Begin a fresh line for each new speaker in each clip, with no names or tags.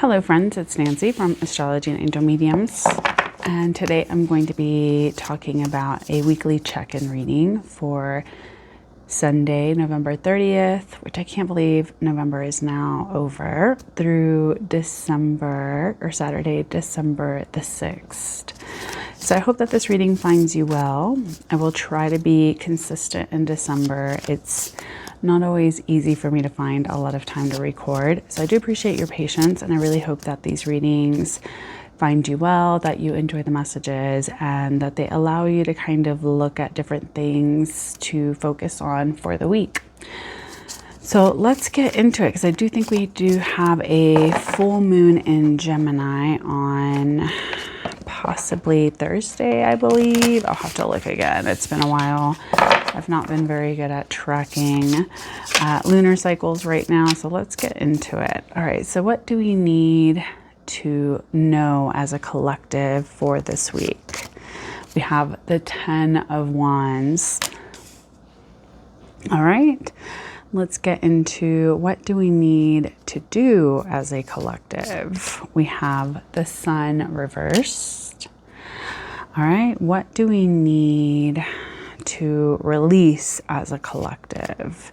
Hello friends, it's Nancy from Astrology and Angel Mediums, and today I'm going to be talking about a weekly check-in reading for Sunday, November 30th, which I can't believe November is now over, through Saturday, December the 6th. So I hope that this reading finds you well. I will try to be consistent in December. It's not always easy for me to find a lot of time to record. So I do appreciate your patience, and I really hope that these readings find you well, that you enjoy the messages, and that they allow you to kind of look at different things to focus on for the week. So let's get into it, because I do think we do have a full moon in Gemini on possibly Thursday, I believe. I'll have to look again. It's been a while. I've not been very good at tracking lunar cycles right now, so let's get into it. All right, so what do we need to know as a collective for this week? We have the 10 of Wands. All right, let's get into what do we need to do as a collective. We have the Sun reversed. All right, what do we need to release as a collective?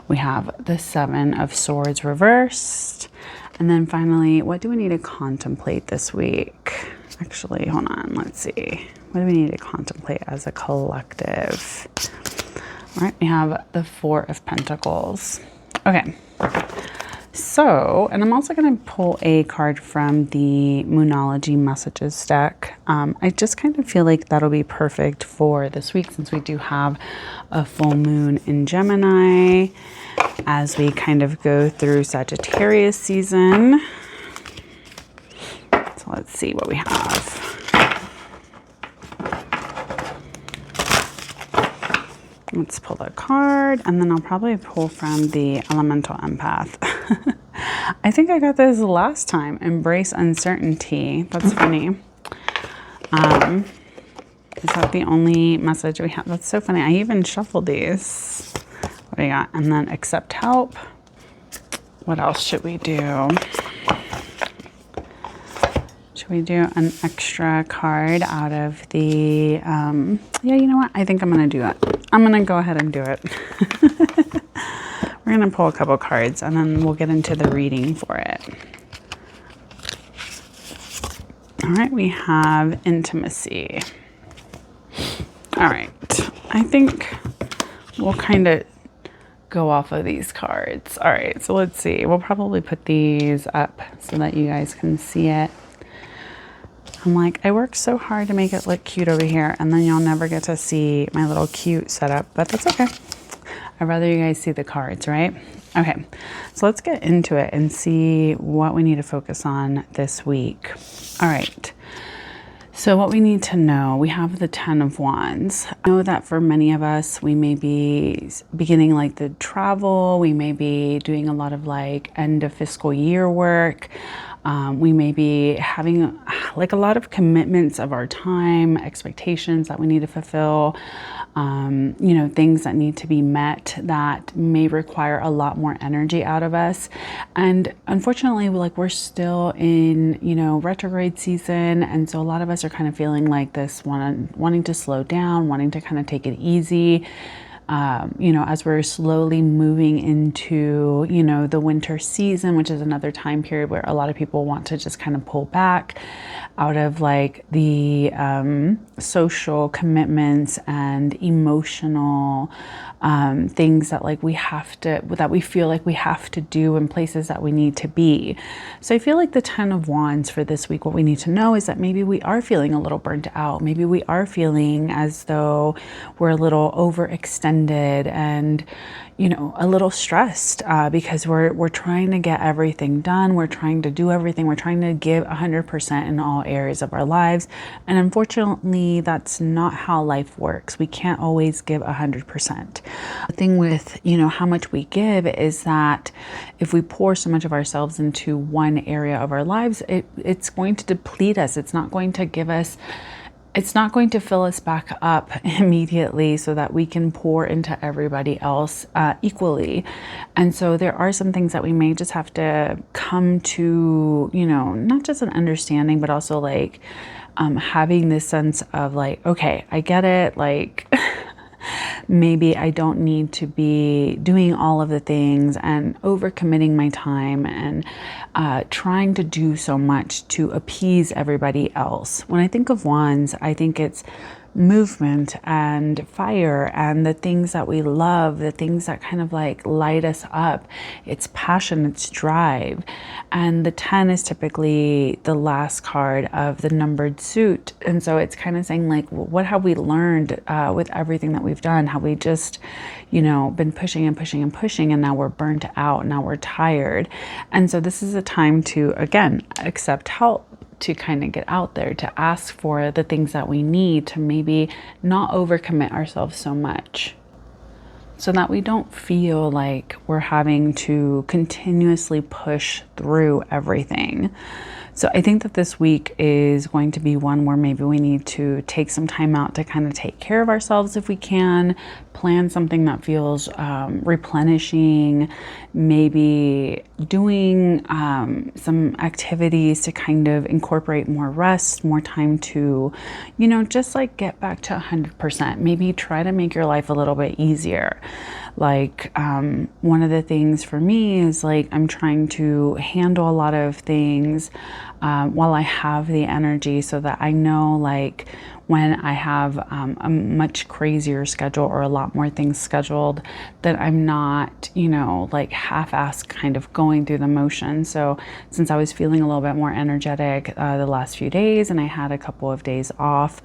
We have the Seven of Swords reversed. And then finally, what do we need to contemplate this week? Actually, hold on, let's see. What do we need to contemplate as a collective? All right, we have the Four of Pentacles. Okay, so, and I'm also going to pull a card from the Moonology Messages deck. I just kind of feel like that'll be perfect for this week, since we do have a full moon in Gemini as we kind of go through Sagittarius season. So let's see what we have. Let's pull a card, and then I'll probably pull from the Elemental Empath. I think I got this last time. Embrace uncertainty. That's funny. Is that the only message we have? That's so funny. I even shuffled these. What do you got? And then accept help. What else should we do? Should we do an extra card out of the, yeah, you know what? I think I'm going to do it. I'm going to go ahead and do it. We're going to pull a couple cards, and then we'll get into the reading for it. All right, we have intimacy. All right, I think we'll kind of go off of these cards. All right, so let's see. We'll probably put these up so that you guys can see it. I'm like, I worked so hard to make it look cute over here, and then you'll never get to see my little cute setup, but that's okay. I'd rather you guys see the cards, right? Okay, so let's get into it and see what we need to focus on this week. All right, so what we need to know, we have the 10 of Wands. I know that for many of us, we may be beginning like the travel, we may be doing a lot of like end of fiscal year work. We may be having like a lot of commitments of our time, expectations that we need to fulfill, you know, things that need to be met that may require a lot more energy out of us. And unfortunately, like we're still in, you know, retrograde season. And so a lot of us are kind of feeling like this, wanting to slow down, wanting to kind of take it easy. You know, as we're slowly moving into, you know, the winter season, which is another time period where a lot of people want to just kind of pull back out of like the social commitments and emotional things that like that we feel like we have to do in places that we need to be. So I feel like the 10 of Wands for this week, what we need to know is that maybe we are feeling a little burnt out. Maybe we are feeling as though we're a little overextended and, you know, a little stressed because we're trying to get everything done. We're trying to do everything. We're trying to give 100% in all areas of our lives. And unfortunately, that's not how life works. We can't always give 100%. The thing with, you know, how much we give is that if we pour so much of ourselves into one area of our lives, it's going to deplete us. It's not going to give us it's not going to fill us back up immediately so that we can pour into everybody else equally. And so there are some things that we may just have to come to, you know, not just an understanding, but also like having this sense of like, okay, I get it. Like, maybe I don't need to be doing all of the things and overcommitting my time and trying to do so much to appease everybody else. When I think of wands, I think it's movement and fire and the things that we love, the things that kind of like light us up. It's passion, it's drive. And the 10 is typically the last card of the numbered suit. And so it's kind of saying like, well, what have we learned with everything that we've done? Have we just, you know, been pushing and pushing and pushing, and now we're burnt out, now we're tired. And so this is a time to, again, accept help, to kind of get out there, to ask for the things that we need, to maybe not overcommit ourselves so much, so that we don't feel like we're having to continuously push through everything. So I think that this week is going to be one where maybe we need to take some time out to kind of take care of ourselves if we can, plan something that feels replenishing, maybe doing some activities to kind of incorporate more rest, more time to, you know, just like get back to 100%. Maybe try to make your life a little bit easier. Like one of the things for me is like I'm trying to handle a lot of things while I have the energy, so that I know like when I have a much crazier schedule or a lot more things scheduled, that I'm not, you know, like half-assed kind of going through the motion. So since I was feeling a little bit more energetic the last few days, and I had a couple of days off,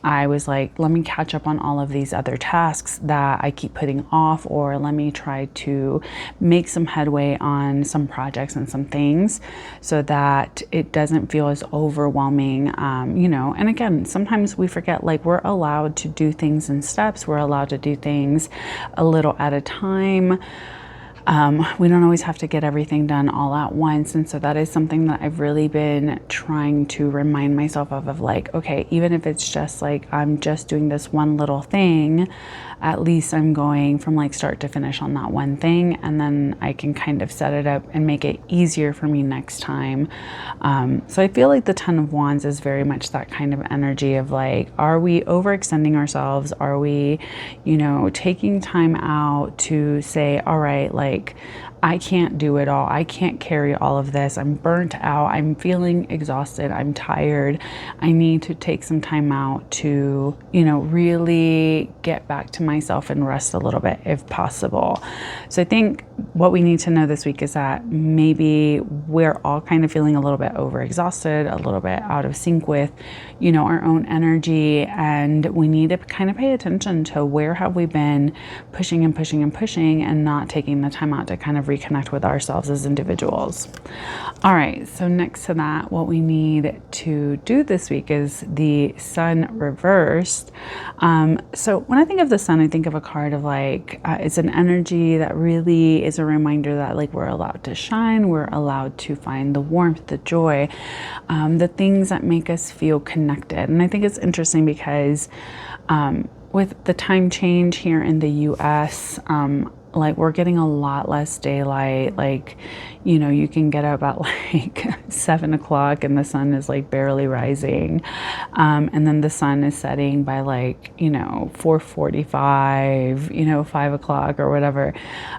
I was like, let me catch up on all of these other tasks that I keep putting off, or let me try to make some headway on some projects and some things so that it doesn't feel as overwhelming, you know. And again, sometimes we forget, like, we're allowed to do things in steps. We're allowed to do things a little at a time. We don't always have to get everything done all at once. And so that is something that I've really been trying to remind myself of like, okay, even if it's just like, I'm just doing this one little thing, at least I'm going from like start to finish on that one thing. And then I can kind of set it up and make it easier for me next time. So I feel like the 10 of Wands is very much that kind of energy of like, are we overextending ourselves? Are we, you know, taking time out to say, all right, like, I can't do it all. I can't carry all of this. I'm burnt out. I'm feeling exhausted. I'm tired. I need to take some time out to, you know, really get back to myself and rest a little bit if possible. So I think what we need to know this week is that maybe we're all kind of feeling a little bit overexhausted, a little bit out of sync with, you know, our own energy. And we need to kind of pay attention to where have we been pushing and pushing and pushing and not taking the time out to kind of reconnect with ourselves as individuals. All right, so next to that, what we need to do this week is the sun reversed. So when I think of the sun, I think of a card of like, it's an energy that really is a reminder that like we're allowed to shine, we're allowed to find the warmth, the joy, the things that make us feel connected. And I think it's interesting because with the time change here in the US, like we're getting a lot less daylight. Like, you know, you can get up at like 7 o'clock and the sun is like barely rising. And then the sun is setting by like, you know, 4:45, you know, 5 o'clock or whatever.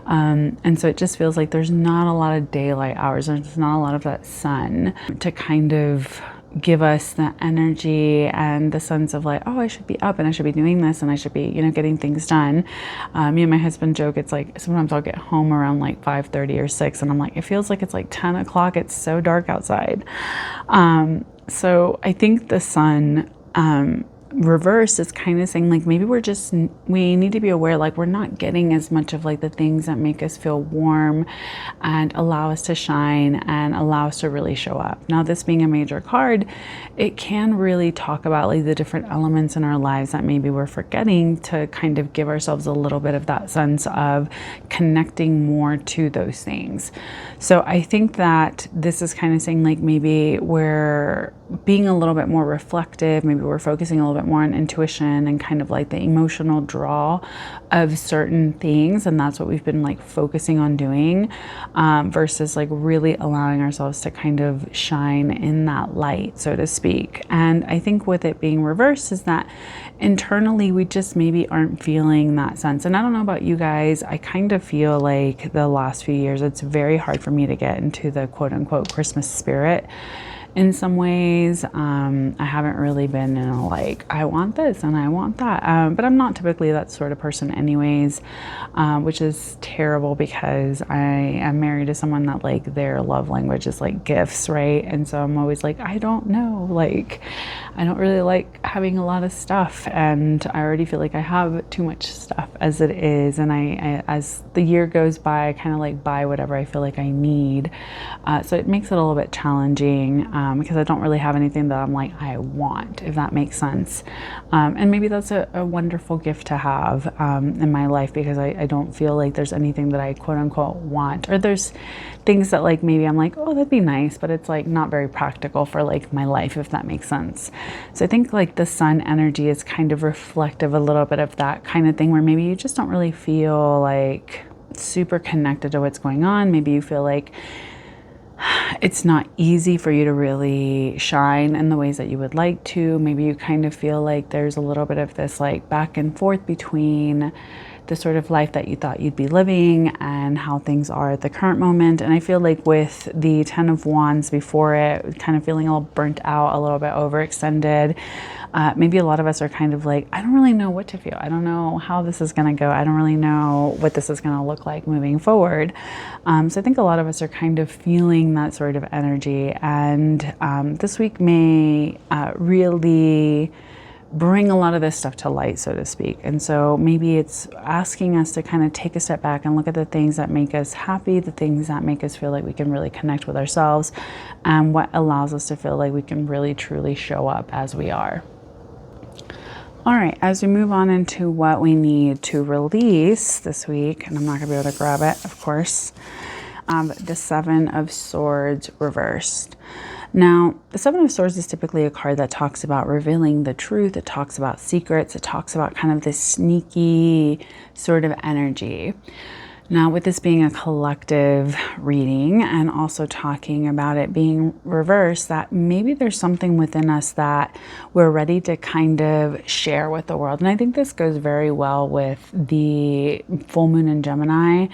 And so it just feels like there's not a lot of daylight hours. There's not a lot of that sun to kind of give us the energy and the sense of like, oh, I should be up and I should be doing this and I should be, you know, getting things done. Me and my husband joke, it's like sometimes I'll get home around like 5:30 or 6 and I'm like, it feels like it's like 10 o'clock. It's so dark outside. So I think the sun reverse is kind of saying like maybe we need to be aware like we're not getting as much of like the things that make us feel warm and allow us to shine and allow us to really show up. Now, this being a major card, it can really talk about like the different elements in our lives that maybe we're forgetting to kind of give ourselves a little bit of that sense of connecting more to those things. So I think that this is kind of saying like maybe we're being a little bit more reflective, maybe we're focusing a little bit more on intuition and kind of like the emotional draw of certain things, and that's what we've been like focusing on doing, versus like really allowing ourselves to kind of shine in that light, so to speak. And I think with it being reversed is that internally we just maybe aren't feeling that sense. And I don't know about you guys, I kind of feel like the last few years it's very hard for me to get into the quote unquote Christmas spirit. In some ways, I haven't really been in a like, I want this and I want that. But I'm not typically that sort of person anyways, which is terrible because I am married to someone that like their love language is like gifts, right? And so I'm always like, I don't know, like, I don't really like having a lot of stuff. And I already feel like I have too much stuff as it is. And I as the year goes by, I kind of like buy whatever I feel like I need. So it makes it a little bit challenging. Because I don't really have anything that I'm like, I want, if that makes sense. And maybe that's a wonderful gift to have in my life, because I don't feel like there's anything that I quote unquote want, or there's things that like maybe I'm like, oh, that'd be nice, but it's like not very practical for like my life, if that makes sense. So I think like the sun energy is kind of reflective a little bit of that kind of thing, where maybe you just don't really feel like super connected to what's going on. Maybe you feel like it's not easy for you to really shine in the ways that you would like to. Maybe you kind of feel like there's a little bit of this like back and forth between the sort of life that you thought you'd be living and how things are at the current moment. And I feel like with the 10 of Wands before it, kind of feeling a little burnt out, a little bit overextended. Maybe a lot of us are kind of like, I don't really know what to feel. I don't know how this is going to go. I don't really know what this is going to look like moving forward. So I think a lot of us are kind of feeling that sort of energy. And this week may really bring a lot of this stuff to light, so to speak. And so maybe it's asking us to kind of take a step back and look at the things that make us happy, the things that make us feel like we can really connect with ourselves, and what allows us to feel like we can really truly show up as we are. All right, as we move on into what we need to release this week, and I'm not gonna be able to grab it, of course, the Seven of Swords reversed. Now, the Seven of Swords is typically a card that talks about revealing the truth. It talks about secrets. It talks about kind of this sneaky sort of energy. Now, with this being a collective reading and also talking about it being reversed, that maybe there's something within us that we're ready to kind of share with the world. And I think this goes very well with the full moon in Gemini.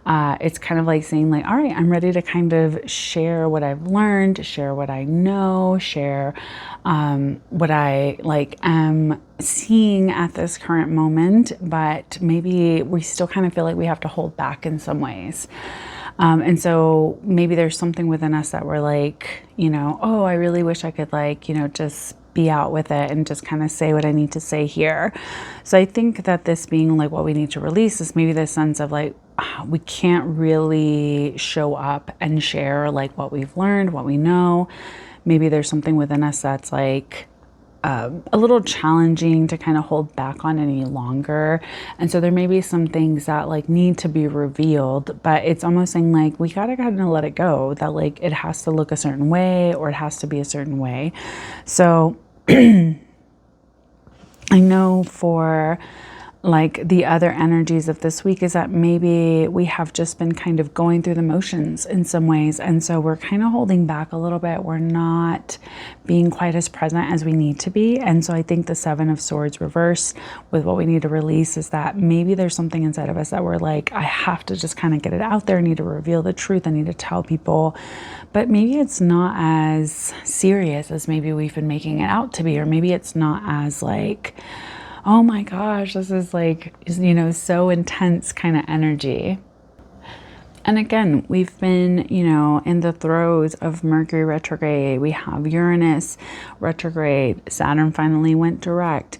It's kind of like saying like, all right, I'm ready to kind of share what I've learned, share what I know, share what I like am seeing at this current moment, but maybe we still kind of feel like we have to hold back in some ways. And so maybe there's something within us that we're like, you know, oh, I really wish I could like, you know, just be out with it and just kind of say what I need to say here. So I think that this being like what we need to release is maybe this sense of like, we can't really show up and share like what we've learned, what we know. Maybe there's something within us that's like, a little challenging to kind of hold back on any longer. And so there may be some things that like need to be revealed, but it's almost saying like, we gotta kind of let it go, that like it has to look a certain way or it has to be a certain way. So I know for like the other energies of this week is that maybe we have just been kind of going through the motions in some ways. And so we're kind of holding back a little bit. We're not being quite as present as we need to be. And so I think the Seven of Swords reverse with what we need to release is that maybe there's something inside of us that we're like, I have to just kind of get it out there. I need to reveal the truth. I need to tell people, but maybe it's not as serious as maybe we've been making it out to be, or maybe it's not as like, oh my gosh, this is like, you know, so intense kind of energy. And again, we've been, you know, in the throes of Mercury retrograde. We have Uranus retrograde. Saturn finally went direct.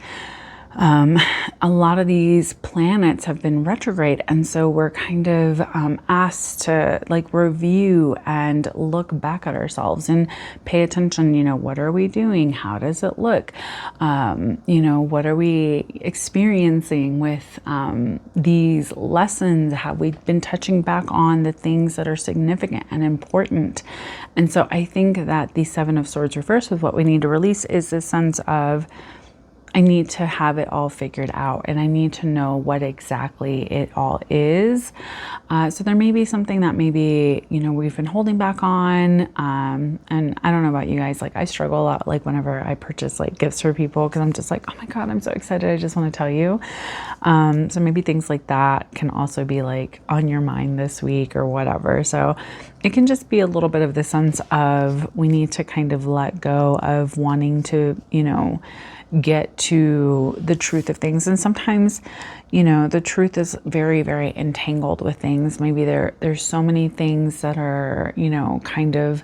A lot of these planets have been retrograde, and so we're kind of asked to like review and look back at ourselves and pay attention. You know, what are we doing? How does it look? You know, what are we experiencing with these lessons? Have we been touching back on the things that are significant and important? And so I think that the Seven of Swords reversed with what we need to release is this sense of, I need to have it all figured out, and I need to know what exactly it all is. So there may be something that maybe, you know, we've been holding back on. And I don't know about you guys, like I struggle a lot, like whenever I purchase like gifts for people, because I'm just like, oh my God, I'm so excited. I just want to tell you. So maybe things like that can also be like on your mind this week or whatever. So it can just be a little bit of the sense of we need to kind of let go of wanting to, you know, get to the truth of things. And sometimes, you know, the truth is very, very entangled with things. Maybe there's so many things that are, you know, kind of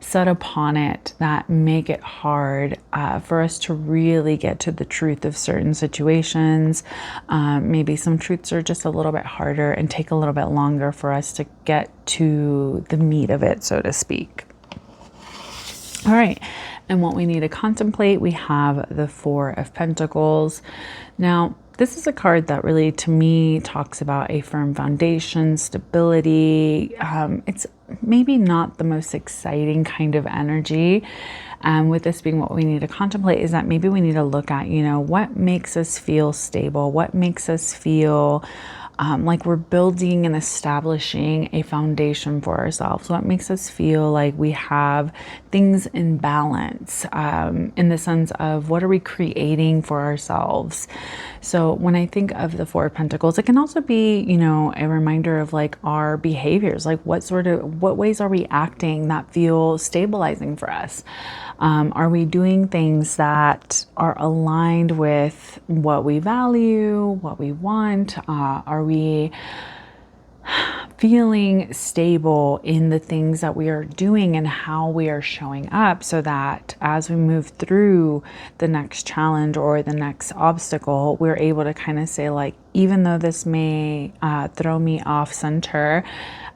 set upon it that make it hard for us to really get to the truth of certain situations. Maybe some truths are just a little bit harder and take a little bit longer for us to get to the meat of it, so to speak. All right. And what we need to contemplate, we have the Four of Pentacles. Now, this is a card that really, to me, talks about a firm foundation, stability. It's maybe not the most exciting kind of energy. With this being what we need to contemplate is that maybe we need to look at, you know, what makes us feel stable? What makes us feel like we're building and establishing a foundation for ourselves? What makes us feel like we have things in balance, in the sense of what are we creating for ourselves? So when I think of the Four of Pentacles, it can also be, you know, a reminder of like our behaviors, like what ways are we acting that feel stabilizing for us? Are we doing things that are aligned with what we value, what we want? Are we feeling stable in the things that we are doing and how we are showing up, so that as we move through the next challenge or the next obstacle, we're able to kind of say like, even though this may throw me off center,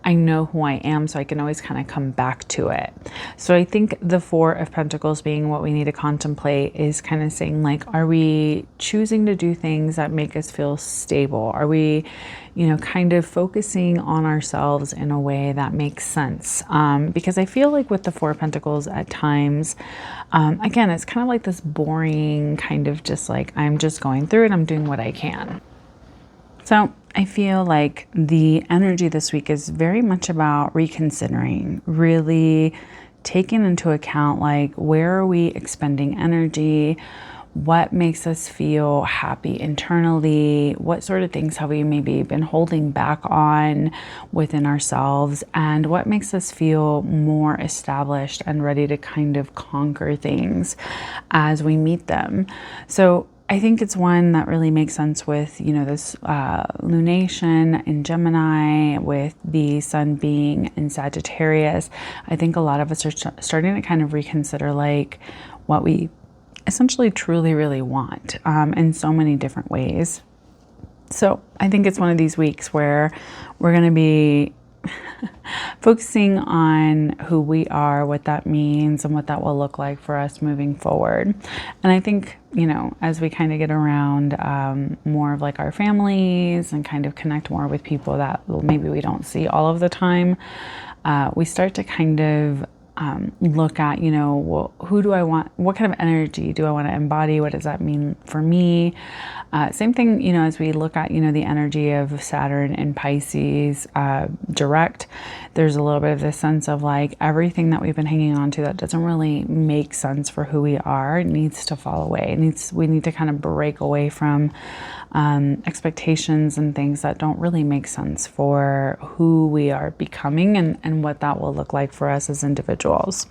I know who I am, so I can always kind of come back to it. So I think the Four of Pentacles being what we need to contemplate is kind of saying like, are we choosing to do things that make us feel stable? Are we, you know, kind of focusing on ourselves in a way that makes sense? Because I feel like with the Four of Pentacles at times, again, it's kind of like this boring kind of just like, I'm just going through it, I'm doing what I can. So I feel like the energy this week is very much about reconsidering, really taking into account like, where are we expending energy? What makes us feel happy internally? What sort of things have we maybe been holding back on within ourselves? And what makes us feel more established and ready to kind of conquer things as we meet them? So I think it's one that really makes sense with, you know, this lunation in Gemini, with the sun being in Sagittarius. I think a lot of us are starting to kind of reconsider like what we essentially truly really want in so many different ways. So I think it's one of these weeks where we're going to be focusing on who we are, what that means, and what that will look like for us moving forward. And I think, you know, as we kind of get around more of like our families and kind of connect more with people that maybe we don't see all of the time, we start to kind of look at, you know, well, who do I want? What kind of energy do I want to embody? What does that mean for me? Same thing, you know, as we look at, you know, the energy of Saturn and Pisces direct, there's a little bit of this sense of like everything that we've been hanging on to that doesn't really make sense for who we are needs to fall away. We need to kind of break away from expectations and things that don't really make sense for who we are becoming and what that will look like for us as individuals.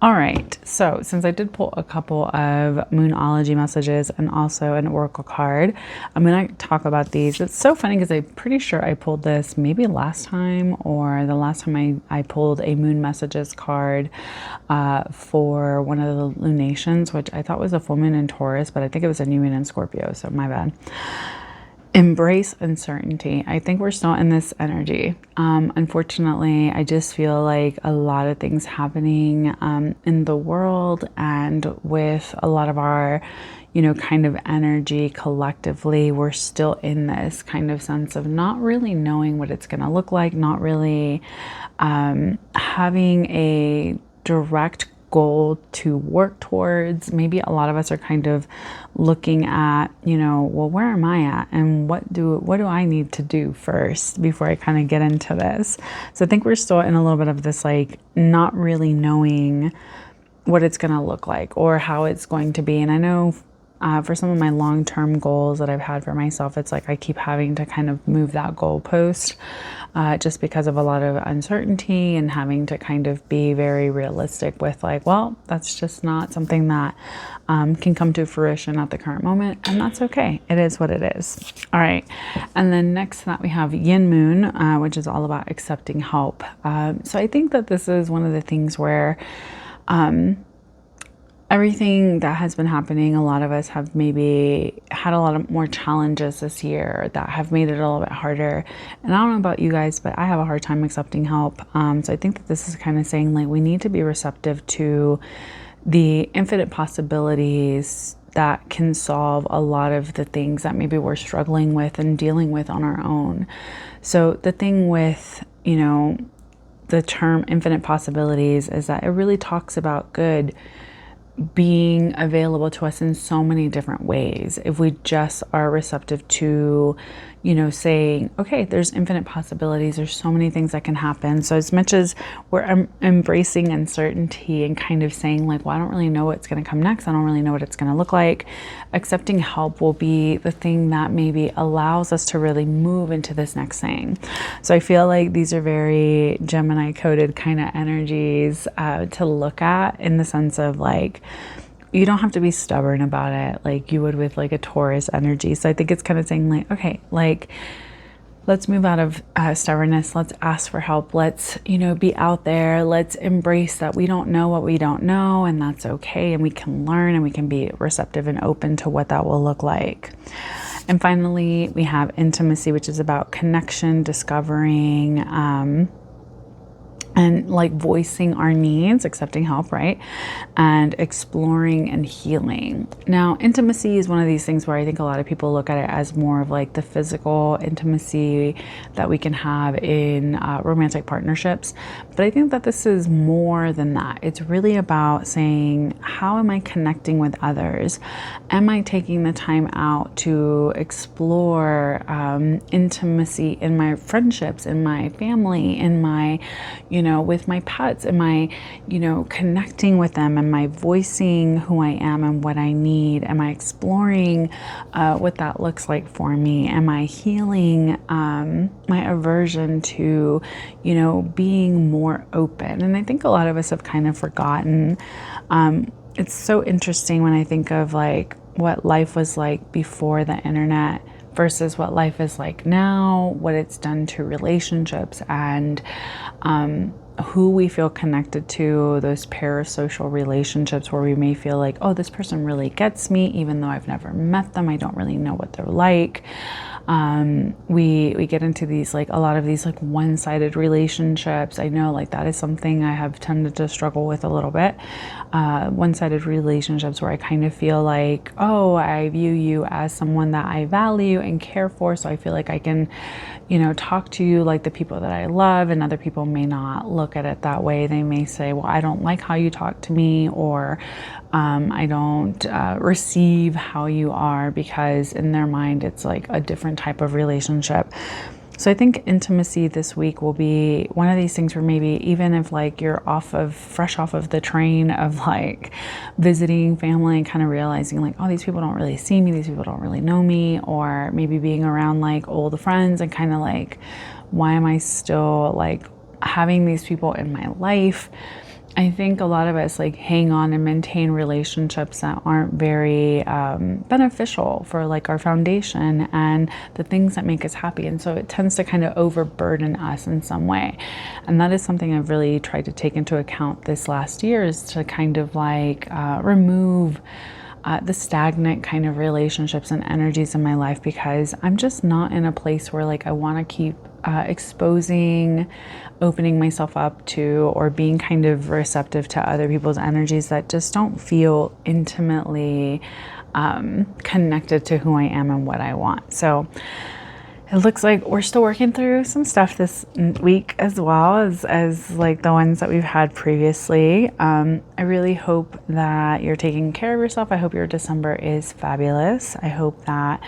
All right, so since I did pull a couple of Moonology messages and also an Oracle card, I'm going to talk about these. It's so funny because I'm pretty sure I pulled this maybe last time or the last time I pulled a Moon Messages card for one of the lunations, which I thought was a full moon in Taurus, but I think it was a new moon in Scorpio, so my bad. Embrace uncertainty. I think we're still in this energy. Unfortunately, I just feel like a lot of things happening in the world and with a lot of our, kind of energy collectively, we're still in this kind of sense of not really knowing what it's going to look like, not really having a direct goal to work towards. Maybe a lot of us are kind of looking at, well, where am I at and what do I need to do first before I kind of get into this. So I think we're still in a little bit of this, like, not really knowing what it's going to look like or how it's going to be. And I know for some of my long-term goals that I've had for myself, it's like I keep having to kind of move that goalpost just because of a lot of uncertainty and having to kind of be very realistic with, like, well, that's just not something that can come to fruition at the current moment, and that's okay. It is what it is. All right, and then next to that we have Yin Moon, which is all about accepting help. So I think that this is one of the things where everything that has been happening, a lot of us have maybe had a lot of more challenges this year that have made it a little bit harder. And I don't know about you guys, but I have a hard time accepting help. So I think that this is kind of saying, like, we need to be receptive to the infinite possibilities that can solve a lot of the things that maybe we're struggling with and dealing with on our own. So the thing with, the term infinite possibilities is that it really talks about good being available to us in so many different ways. If we just are receptive to, saying, okay, there's infinite possibilities. There's so many things that can happen. So as much as we're embracing uncertainty and kind of saying, like, well, I don't really know what's going to come next. I don't really know what it's going to look like. Accepting help will be the thing that maybe allows us to really move into this next thing. So I feel like these are very Gemini coded kind of energies to look at, in the sense of, like, you don't have to be stubborn about it like you would with, like, a Taurus energy. So I think it's kind of saying, like, okay, like, let's move out of stubbornness. Let's ask for help. Let's, be out there. Let's embrace that we don't know what we don't know, and that's okay. And we can learn and we can be receptive and open to what that will look like. And finally, we have intimacy, which is about connection, discovering, and, like, voicing our needs, accepting help, right? And exploring and healing. Now, intimacy is one of these things where I think a lot of people look at it as more of, like, the physical intimacy that we can have in romantic partnerships. But I think that this is more than that. It's really about saying, how am I connecting with others? Am I taking the time out to explore intimacy in my friendships, in my family, in my, with my pets? Am I, connecting with them? Am I voicing who I am and what I need? Am I exploring what that looks like for me? Am I healing my aversion to, being more open? And I think a lot of us have kind of forgotten. It's so interesting when I think of, like, what life was like before the internet versus what life is like now, what it's done to relationships, and who we feel connected to, those parasocial relationships where we may feel like, oh, this person really gets me, even though I've never met them. I don't really know what they're like. We get into these, like, a lot of these, like, one-sided relationships. I know, like, that is something I have tended to struggle with a little bit. One-sided relationships where I kind of feel like, oh, I view you as someone that I value and care for, so I feel like I can, talk to you like the people that I love, and other people may not look at it that way. They may say, well, I don't like how you talk to me, or I don't receive how you are, because in their mind it's like a different type of relationship. So I think intimacy this week will be one of these things where maybe even if, like, you're fresh off of the train of, like, visiting family and kind of realizing, like, oh, these people don't really see me, these people don't really know me, or maybe being around, like, old friends and kind of like, why am I still, like, having these people in my life? I think a lot of us like hang on and maintain relationships that aren't very beneficial for like our foundation and the things that make us happy. And so it tends to kind of overburden us in some way. And that is something I've really tried to take into account this last year, is to kind of like remove the stagnant kind of relationships and energies in my life, because I'm just not in a place where like I want to keep exposing, opening myself up to, or being kind of receptive to other people's energies that just don't feel intimately connected to who I am and what I want. So it looks like we're still working through some stuff this week as well as like the ones that we've had previously. I really hope that you're taking care of yourself. I hope your December is fabulous. I hope that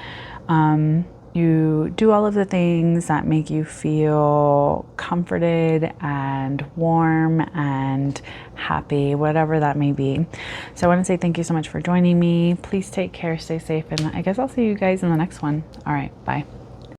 you do all of the things that make you feel comforted and warm and happy, whatever that may be. So I want to say thank you so much for joining me. Please take care, stay safe, and I guess I'll see you guys in the next one. All right, bye.